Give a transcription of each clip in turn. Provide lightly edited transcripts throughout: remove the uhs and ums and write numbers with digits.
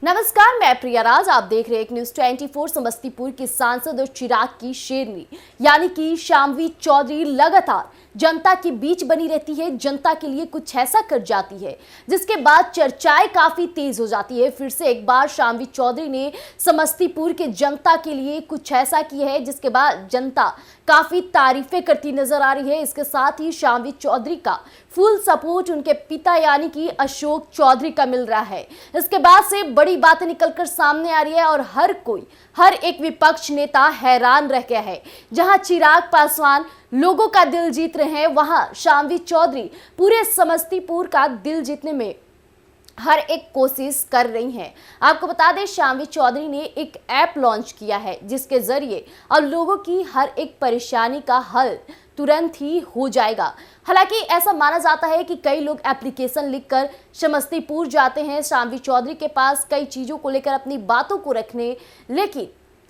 नमस्कार, मैं प्रिया राज। आप देख रहे हैं एक न्यूज 24 समस्तीपुर की सांसद और चिराग की शेरनी यानी कि शाम्वी चौधरी लगातार जनता के बीच बनी रहती है, जनता के लिए कुछ ऐसा कर जाती है जिसके बाद चर्चाएं काफी तेज हो जाती है। फिर से एक बार शाम्वी चौधरी ने समस्तीपुर के जनता के लिए कुछ ऐसा किया है जिसके बाद जनता काफी तारीफें करती नजर आ रही है। इसके साथ ही शाम्वी चौधरी का फुल सपोर्ट उनके पिता यानी कि अशोक चौधरी का मिल रहा है। इसके बाद से बड़ी बातें निकलकर सामने आ रही है और हर एक विपक्ष नेता हैरान रह गया है। जहां चिराग पासवान लोगों का दिल जीत रहे हैं, वहां शाम्वी चौधरी पूरे समस्तीपुर का दिल जीतने में हर एक कोशिश कर रही हैं। आपको बता दें, शाम्वी चौधरी ने एक ऐप लॉन्च किया है जिसके जरिए अब लोगों की हर एक परेशानी का हल तुरंत ही हो जाएगा। हालांकि ऐसा माना जाता है कि कई लोग एप्लीकेशन लिखकर समस्तीपुर जाते हैं शाम्वी चौधरी के पास कई चीज़ों को लेकर अपनी बातों को रखने, लेकिन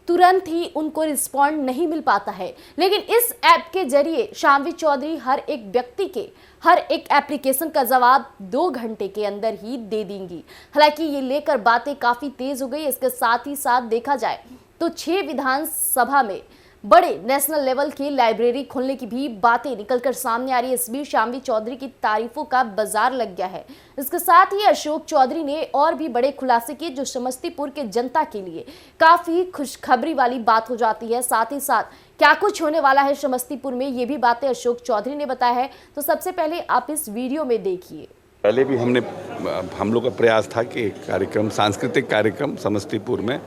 तुरंत ही उनको रिस्पॉन्ड नहीं मिल पाता है। लेकिन इस ऐप के जरिए शाम्वी चौधरी हर एक व्यक्ति के हर एक एप्लीकेशन का जवाब 2 घंटे के अंदर ही दे देंगी। हालांकि ये लेकर बातें काफ़ी तेज हो गई। इसके साथ ही साथ देखा जाए तो 6 विधानसभा में बड़े नेशनल लेवल की लाइब्रेरी खोलने की भी बातें निकलकर सामने आ रही है। इस बीच शाम्वी चौधरी की तारीफों का बाजार लग गया है। इसके साथ ही अशोक चौधरी ने और भी बड़े खुलासे किए जो समस्तीपुर के जनता के लिए काफी खुशखबरी वाली बात हो जाती है। साथ ही साथ क्या कुछ होने वाला है समस्तीपुर में, ये भी बातें अशोक चौधरी ने बताया है। तो सबसे पहले आप इस वीडियो में देखिए। पहले भी हम लोग का प्रयास था कि कार्यक्रम, सांस्कृतिक कार्यक्रम समस्तीपुर में,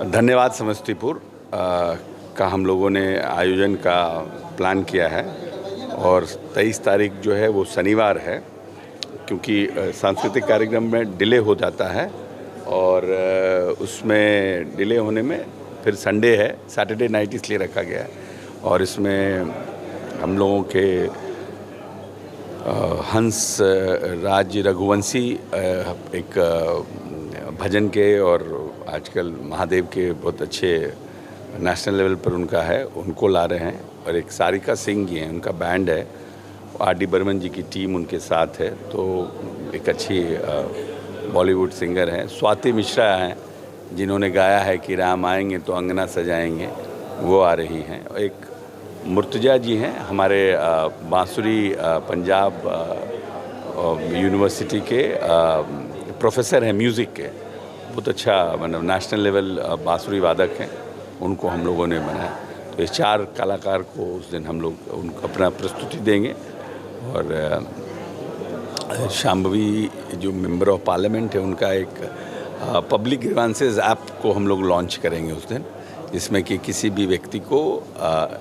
धन्यवाद समस्तीपुर का हम लोगों ने आयोजन का प्लान किया है और 23 तारीख जो है वो शनिवार है, क्योंकि सांस्कृतिक कार्यक्रम में डिले हो जाता है और उसमें डिले होने में फिर संडे है, सैटरडे नाइट इसलिए रखा गया है। और इसमें हम लोगों के हंस राज रघुवंशी एक भजन के और आजकल महादेव के बहुत अच्छे नेशनल लेवल पर उनका है, उनको ला रहे हैं। और एक सारिका सिंह जी हैं, उनका बैंड है, आर.डी. बर्मन जी की टीम उनके साथ है। तो एक अच्छी बॉलीवुड सिंगर हैं। स्वाति मिश्रा हैं जिन्होंने गाया है कि राम आएंगे तो अंगना सजाएंगे, वो आ रही हैं। एक मुर्तजा जी हैं, हमारे बांसुरी पंजाब यूनिवर्सिटी के प्रोफेसर हैं म्यूज़िक के, बहुत अच्छा मतलब नेशनल लेवल बांसुरी वादक हैं, उनको हम लोगों ने बनाया। तो ये 4 कलाकार को उस दिन हम लोग उनको अपना प्रस्तुति देंगे। और शाम्वी जो मेंबर ऑफ पार्लियामेंट है, उनका एक पब्लिक ग्रीवांसेस ऐप को हम लोग लॉन्च करेंगे उस दिन, जिसमें कि किसी भी व्यक्ति को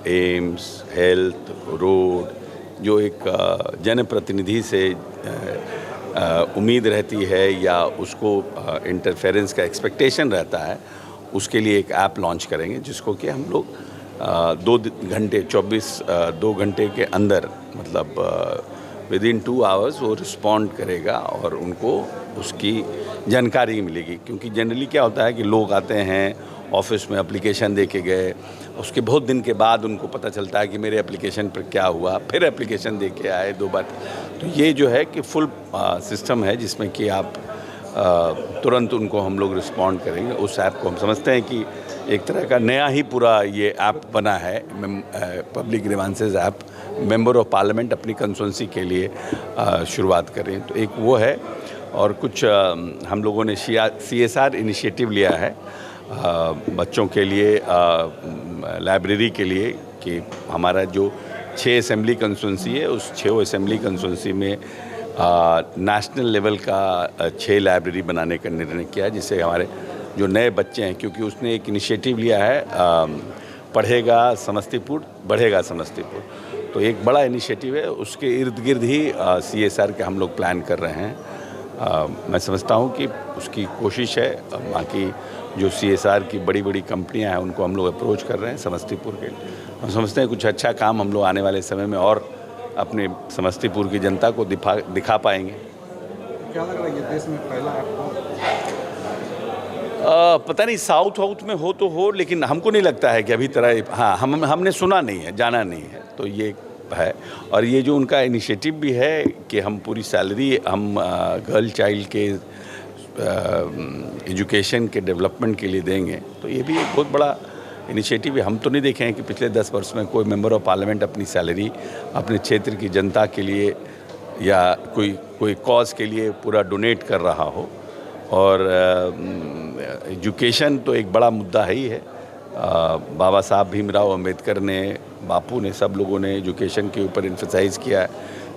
एम्स, हेल्थ, रोड जो एक जनप्रतिनिधि से उम्मीद रहती है या उसको इंटरफेरेंस का एक्सपेक्टेशन रहता है, उसके लिए एक ऐप लॉन्च करेंगे जिसको कि हम लोग 2 घंटे के अंदर मतलब विदिन 2 आवर्स वो रिस्पॉन्ड करेगा और उनको उसकी जानकारी मिलेगी। क्योंकि जनरली क्या होता है कि लोग आते हैं ऑफिस में, एप्लीकेशन दे के गए, उसके बहुत दिन के बाद उनको पता चलता है कि मेरे एप्लीकेशन पर क्या हुआ, फिर एप्लीकेशन दे के आए 2 बार। तो ये जो है कि फुल सिस्टम है जिसमें कि आप तुरंत उनको हम लोग रिस्पॉन्ड करेंगे। उस ऐप को हम समझते हैं कि एक तरह का नया ही पूरा ये ऐप बना है, public grievances app. Member of parliament अपनी कंस्टिट्यूंसी के लिए शुरुआत करें, तो एक वो है। और कुछ हम लोगों ने CSR इनिशिएटिव लिया है बच्चों के लिए, लाइब्रेरी के लिए, कि हमारा जो 6 असेंबली कंस्टिट्यूंसी है, उस 6 असेंबली कंस्टिट्यूंसी में नेशनल लेवल का 6 लाइब्रेरी बनाने का निर्णय किया, जिससे हमारे जो नए बच्चे हैं, क्योंकि उसने एक इनिशिएटिव लिया है पढ़ेगा समस्तीपुर बढ़ेगा समस्तीपुर, तो एक बड़ा इनिशिएटिव है, उसके इर्द गिर्द ही CSR के हम लोग प्लान कर रहे हैं। मैं समझता हूँ कि उसकी कोशिश है। बाकी जो CSR की बड़ी बड़ी कंपनियाँ हैं उनको हम लोग अप्रोच कर रहे हैं समस्तीपुर के लिए। हम समझते हैं कुछ अच्छा काम हम लोग आने वाले समय में और अपने समस्तीपुर की जनता को दिखा पाएंगे। क्या लग रहा है ये देश में पहला आपको? पता नहीं, साउथ में हो तो हो, लेकिन हमको नहीं लगता है कि अभी तरह, हाँ, हमने सुना नहीं है, जाना नहीं है, तो ये है। और ये जो उनका इनिशिएटिव भी है कि हम पूरी सैलरी हम गर्ल चाइल्ड के एजुकेशन के डेवलपमेंट के लिए देंगे, तो ये भी एक बहुत बड़ा इनिशिएटिव है। हम तो नहीं देखे हैं कि पिछले 10 वर्ष में कोई मेंबर ऑफ पार्लियामेंट अपनी सैलरी अपने क्षेत्र की जनता के लिए या कोई कॉज के लिए पूरा डोनेट कर रहा हो। और एजुकेशन तो एक बड़ा मुद्दा है ही है। बाबा साहब भीमराव अंबेडकर ने, बापू ने, सब लोगों ने एजुकेशन के ऊपर इन्फेसाइज़ किया है।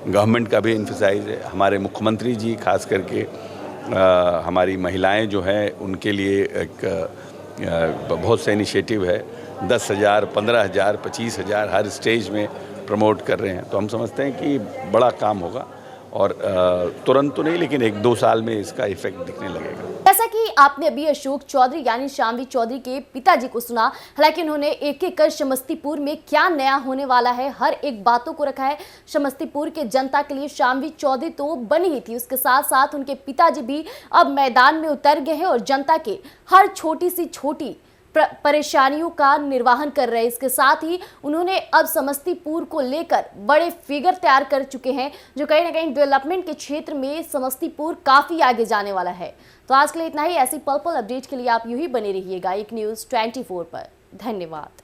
गवर्नमेंट का भी इन्फेसाइज़ है। हमारे मुख्यमंत्री जी खास करके हमारी महिलाएं जो हैं उनके लिए एक बहुत से इनिशिएटिव है। 10,000, 15,000, 25,000 हर स्टेज में प्रमोट कर रहे हैं। तो हम समझते हैं कि बड़ा काम होगा और तुरंत तो नहीं, लेकिन 1-2 साल में इसका इफेक्ट दिखने लगेगा। जैसा कि आपने अभी अशोक चौधरी यानी शामवी चौधरी के पिताजी को सुना, हालांकि उन्होंने एक एक कर समस्तीपुर में क्या नया होने वाला है हर एक बातों को रखा है। समस्तीपुर के जनता के लिए शामवी चौधरी तो बनी ही थी, उसके साथ साथ उनके पिताजी भी अब मैदान में उतर गए हैं और जनता के हर छोटी सी छोटी परेशानियों का निर्वाहन कर रहे हैं। इसके साथ ही उन्होंने अब समस्तीपुर को लेकर बड़े फिगर तैयार कर चुके हैं, जो कहीं ना कहीं डेवलपमेंट के क्षेत्र में समस्तीपुर काफी आगे जाने वाला है। तो आज के लिए इतना ही। ऐसी पल पल अपडेट के लिए आप यूं ही बने रहिएगा एक न्यूज़ 24 पर। धन्यवाद।